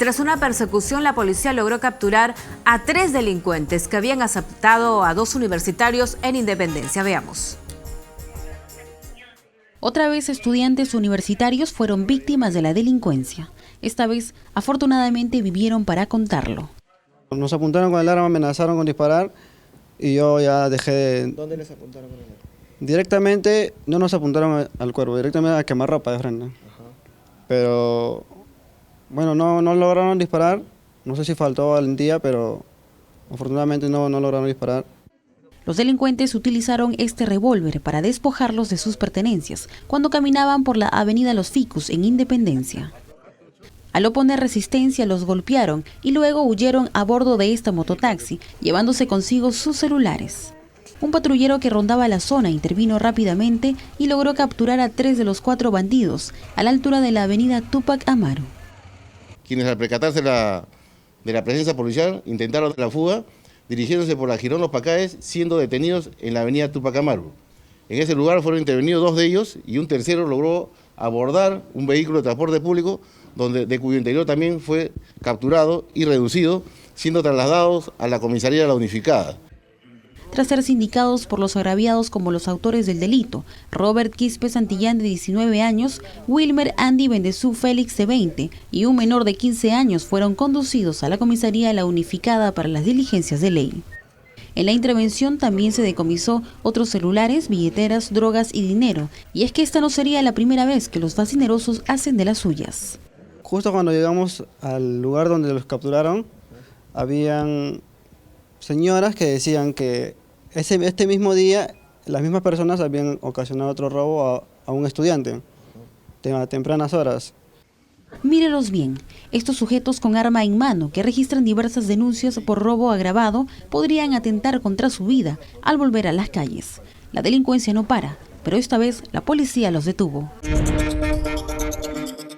Tras una persecución, la policía logró capturar a 3 delincuentes que habían asaltado a 2 universitarios en Independencia. Veamos. Otra vez estudiantes universitarios fueron víctimas de la delincuencia. Esta vez, afortunadamente, vivieron para contarlo. Nos apuntaron con el arma, amenazaron con disparar y yo ya dejé de... ¿Dónde les apuntaron con el arma? Directamente no nos apuntaron al cuerpo, directamente a quemarropa de frente. Ajá. Pero bueno, no lograron disparar, no sé si faltó valentía, pero afortunadamente no lograron disparar. Los delincuentes utilizaron este revólver para despojarlos de sus pertenencias cuando caminaban por la avenida Los Ficus en Independencia. Al oponer resistencia los golpearon y luego huyeron a bordo de esta mototaxi, llevándose consigo sus celulares. Un patrullero que rondaba la zona intervino rápidamente y logró capturar a 3 de los 4 bandidos a la altura de la avenida Túpac Amaru. Quienes al percatarse de la presencia policial intentaron la fuga, dirigiéndose por la Girón Los Pacaes, siendo detenidos en la avenida Túpac Amaru. En ese lugar fueron intervenidos 2 de ellos y un tercero logró abordar un vehículo de transporte público de cuyo interior también fue capturado y reducido, siendo trasladados a la comisaría de la Unificada. Tras ser sindicados por los agraviados como los autores del delito, Robert Quispe Santillán, de 19 años, Wilmer Andy Bendezú Félix, de 20, y un menor de 15 años fueron conducidos a la comisaría de la Unificada para las diligencias de ley. En la intervención también se decomisó otros celulares, billeteras, drogas y dinero, y es que esta no sería la primera vez que los fascinerosos hacen de las suyas. Justo cuando llegamos al lugar donde los capturaron, habían señoras que decían que este mismo día las mismas personas habían ocasionado otro robo a un estudiante a tempranas horas. Mírelos bien, estos sujetos con arma en mano que registran diversas denuncias por robo agravado podrían atentar contra su vida al volver a las calles. La delincuencia no para, pero esta vez la policía los detuvo.